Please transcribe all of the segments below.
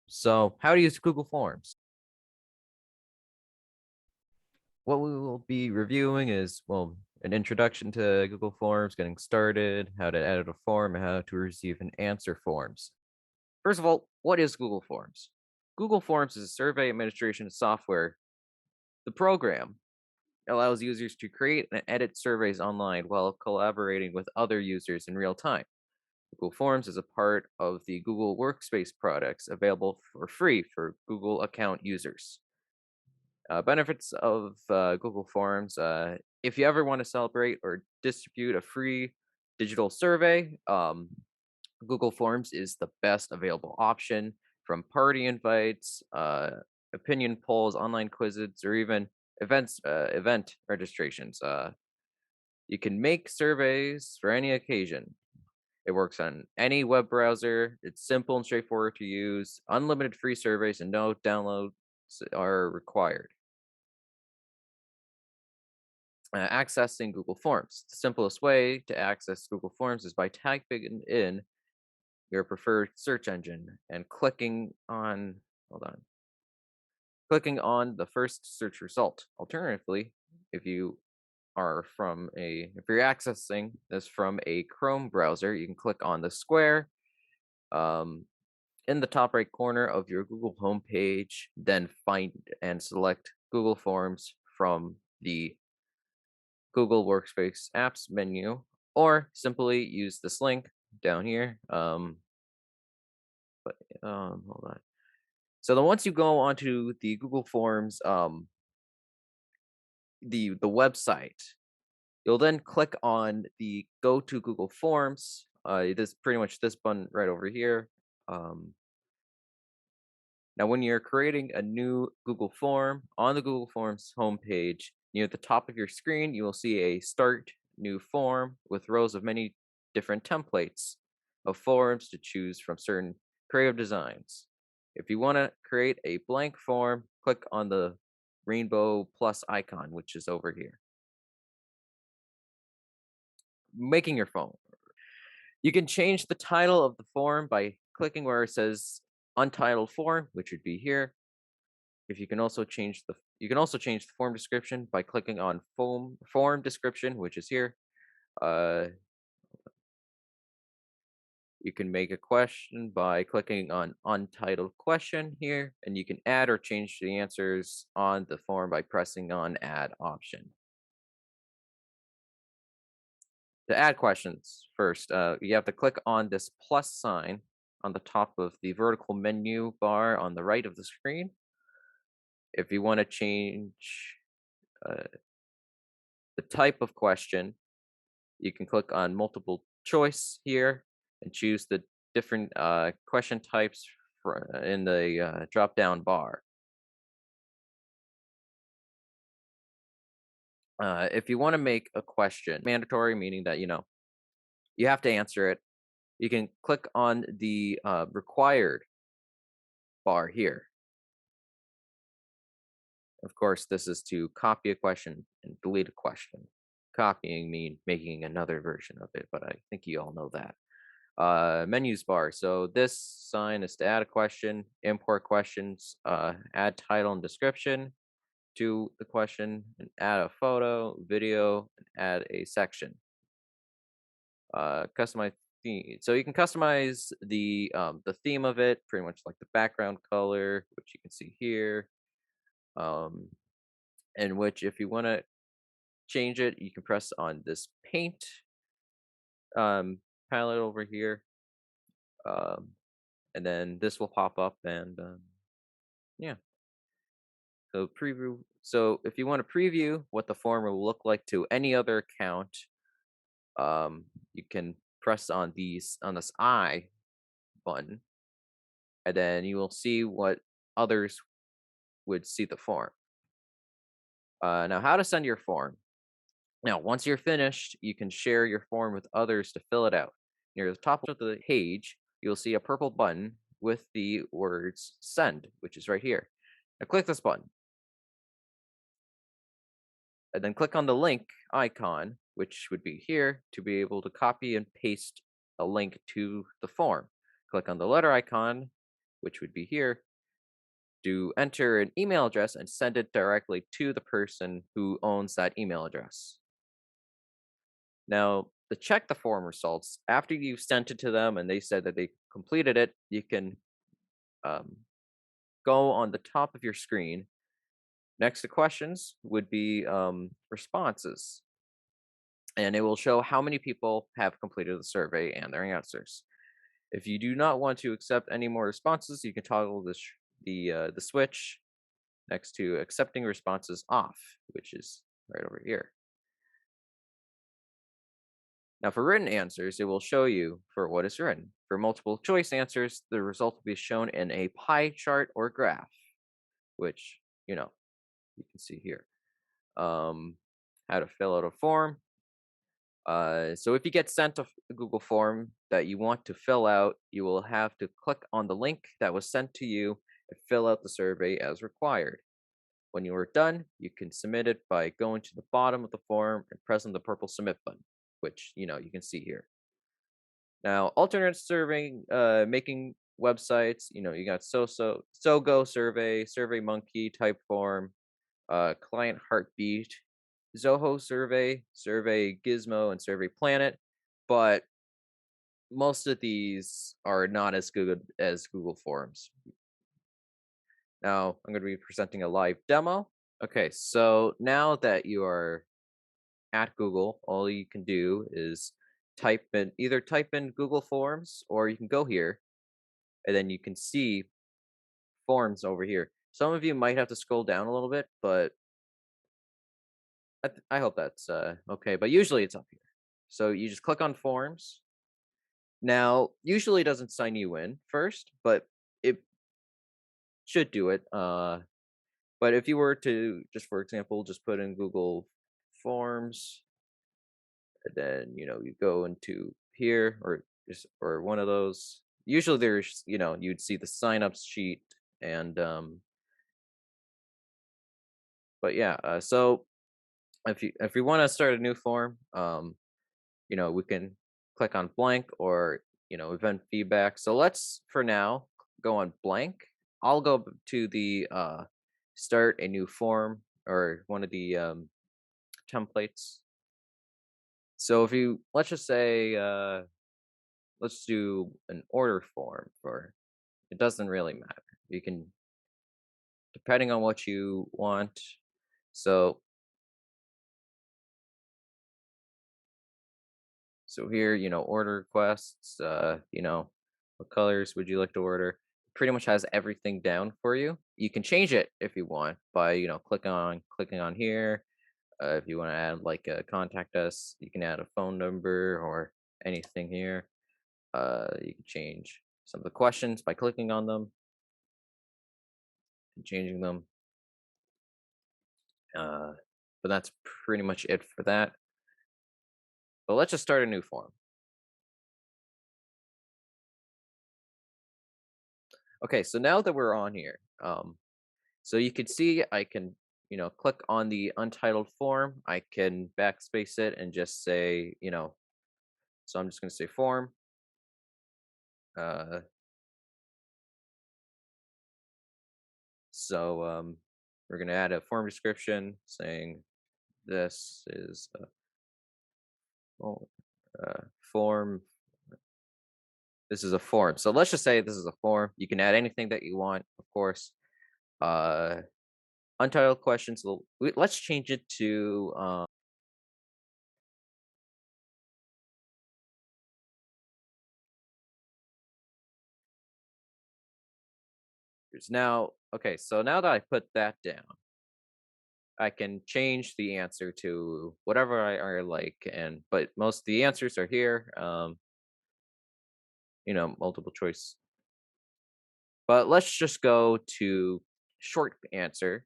So, how to use Google Forms? What we will be reviewing is, well, an introduction to Google Forms, getting started, how to edit a form, and how to receive and answer forms. First of all, what is Google Forms? Google Forms is a survey administration software. The program allows users to create and edit surveys online while collaborating with other users in real time. Google Forms is a part of the Google Workspace products available for free for Google account users. Benefits of Google Forms. If you ever want to celebrate or distribute a free digital survey, Google Forms is the best available option, from party invites, opinion polls, online quizzes, or even event registrations. You can make surveys for any occasion. It works on any web browser. It's simple and straightforward to use. Unlimited free surveys and no downloads are required. Accessing Google Forms. The simplest way to access Google Forms is by typing in your preferred search engine and clicking on the first search result. Alternatively, if you if you're accessing this from a Chrome browser, you can click on the square um, in the top right corner of your Google homepage, then find and select Google Forms from the Google Workspace apps menu, or simply use this link down here. Hold on. So then once you go onto the Google Forms, the website, you'll then click on the Go to Google Forms. This pretty much this button right over here. Now, when you're creating a new Google form on the Google Forms homepage, near the top of your screen, you will see a Start New Form with rows of many different templates of forms to choose from certain creative designs. If you want to create a blank form, click on the rainbow plus icon, which is over here. Making your form. You can change the title of the form by clicking where it says Untitled Form, which would be here. If you can also change the form description by clicking on form description, which is here. You can make a question by clicking on untitled question here, and you can add or change the answers on the form by pressing on add option. To add questions first, you have to click on this plus sign on the top of the vertical menu bar on the right of the screen. If you want to change uh, the type of question, you can click on multiple choice here and choose the different question types in the drop down bar. If you want to make a question mandatory, meaning that you have to answer it, you can click on the required bar here. Of course, this is to copy a question and delete a question. Copying means making another version of it, but I think you all know that. Menus bar. So this sign is to add a question, import questions, add title and description to the question, and add a photo, video, and add a section. Customize theme. So you can customize the theme of it, pretty much like the background color, which you can see here. In which, if you want to change it, you can press on this paint palette over here, and then this will pop up, and yeah. So preview. So if you want to preview what the form will look like to any other account, you can press on this I button, and then you will see what others would see the form. Now, how to send your form. Now, once you're finished, you can share your form with others to fill it out. Near the top of the page, you'll see a purple button with the words send, which is right here. Now click this button. And then click on the link icon, which would be here, to be able to copy and paste a link to the form. Click on the letter icon, which would be here, to enter an email address and send it directly to the person who owns that email address. Now, to check the form results, after you've sent it to them and they said that they completed it, you can um, go on the top of your screen. Next to questions would be responses, and it will show how many people have completed the survey and their answers. If you do not want to accept any more responses, you can toggle the switch next to accepting responses off, which is right over here. Now, for written answers, it will show you for what is written. For multiple choice answers, the result will be shown in a pie chart or graph, which, you can see here. How to fill out a form. So if you get sent a Google form that you want to fill out, you will have to click on the link that was sent to you and fill out the survey as required. When you are done, you can submit it by going to the bottom of the form and pressing the purple submit button, which you can see here. Now, alternate survey making websites, you got SoGo survey, Survey Monkey, Typeform, Client Heartbeat, Zoho survey, Survey Gizmo, and Survey Planet, but most of these are not as good as Google Forms. Now, I'm going to be presenting a live demo. Okay, so now that you are at Google, all you can do is either type in Google Forms, or you can go here and then you can see forms over here. Some of you might have to scroll down a little bit, but I hope that's okay. But usually it's up here. So you just click on forms. Now, usually it doesn't sign you in first, but it should do it. But if you were to just, for example, just put in Google Forms, and then you go into here or one of those. Usually there's you'd see the signups sheet and but yeah. So if you want to start a new form, we can click on blank or event feedback. So let's for now go on blank. I'll go to the start a new form or one of the templates. So if you let's just say let's do an order form for it doesn't really matter. You can depending on what you want. So here, order requests, what colors would you like to order? Pretty much has everything down for you. You can change it if you want by, clicking on here. If you want to add like a contact us, you can add a phone number or anything here. You can change some of the questions by clicking on them and changing them. But that's pretty much it for that. But let's just start a new form. Okay, so now that we're on here, so you can see I can, click on the untitled form. I can backspace it and just say, so I'm just going to say form. Uh, so we're going to add a form description saying this is a form. This is a form. So let's just say this is a form. You can add anything that you want, of course. Untitled questions. Let's change it to now. Okay, so now that I put that down, I can change the answer to whatever I like, but most of the answers are here. Multiple choice. But let's just go to short answer,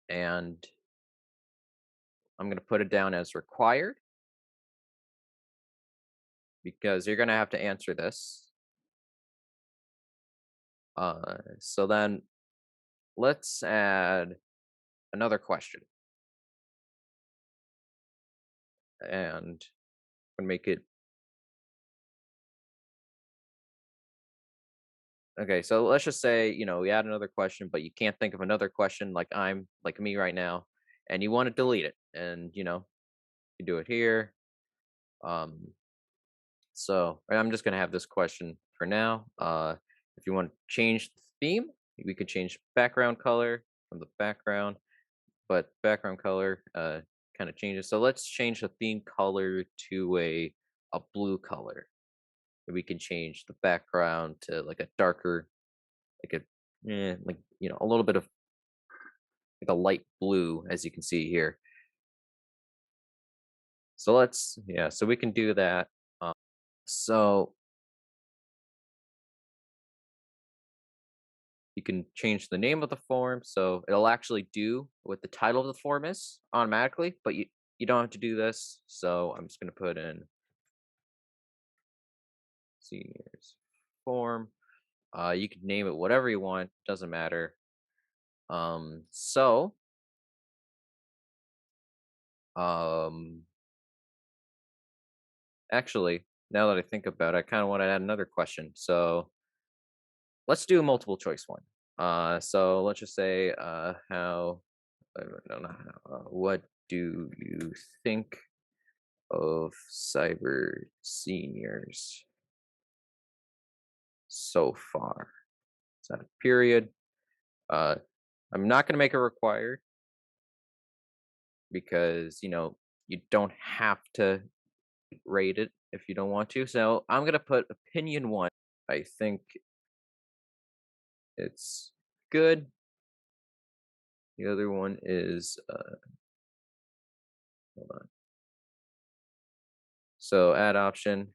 and I'm going to put it down as required because you're going to have to answer this. So then let's add another question. and make it okay. So let's just say we add another question, but you can't think of another question like me right now, and you want to delete it, and you do it here. Um, so I'm just gonna have this question for now. If you want to change the theme, we could change background color from the background, but background color kind of changes. So let's change the theme color to a blue color. We can change the background to like a darker, like like a little bit of like a light blue, as you can see here. So so we can do that. So you can change the name of the form, so it'll actually do what the title of the form is automatically, but you don't have to do this. So I'm just gonna put in seniors form. You can name it whatever you want, doesn't matter. So um, actually, now that I think about it, I kind of want to add another question. So let's do a multiple choice one. So let's just say, I don't know, what do you think of cyber seniors so far? Is that a period? Uh, I'm not going to make it required because, you don't have to rate it if you don't want to. So I'm going to put opinion one. I think it's good. The other one is, hold on. So add option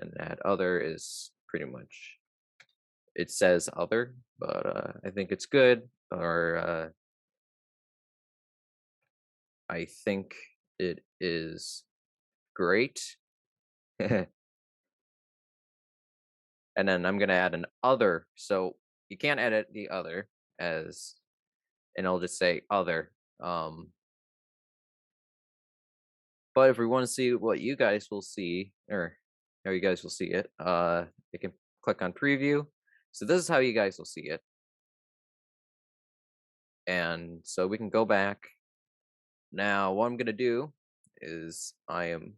and add other is pretty much, it says other, but I think it's good, or I think it is great. And then I'm gonna add an other. So you can't edit the other as, and I'll just say other. But if we want to see what you guys will see, or how you guys will see it, you can click on preview. So this is how you guys will see it. And so we can go back. Now, what I'm gonna do is I am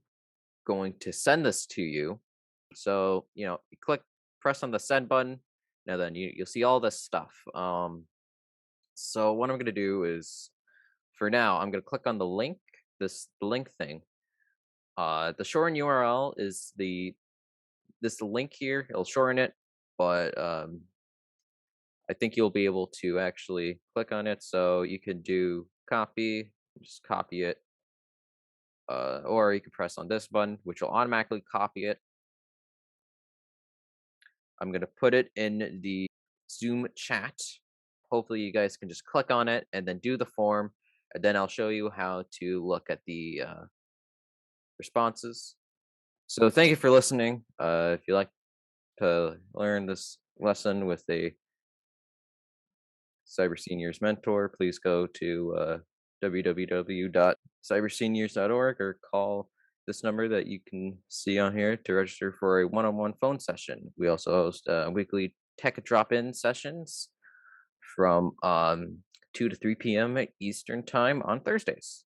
going to send this to you. So, you press on the send button. Now then you'll see all this stuff. So what I'm gonna do is, for now, I'm gonna click on the link, the link thing. The shorten URL is this link here. It'll shorten it, but I think you'll be able to actually click on it. So you can do copy, just copy it, or you can press on this button, which will automatically copy it. I'm going to put it in the Zoom chat. Hopefully you guys can just click on it and then do the form, and then I'll show you how to look at the responses. So thank you for listening. If you like to learn this lesson with a Cyber Seniors mentor, please go to www.cyberseniors.org or call this number that you can see on here to register for a one-on-one phone session. We also host weekly tech drop-in sessions from 2 to 3 p.m. Eastern time on Thursdays.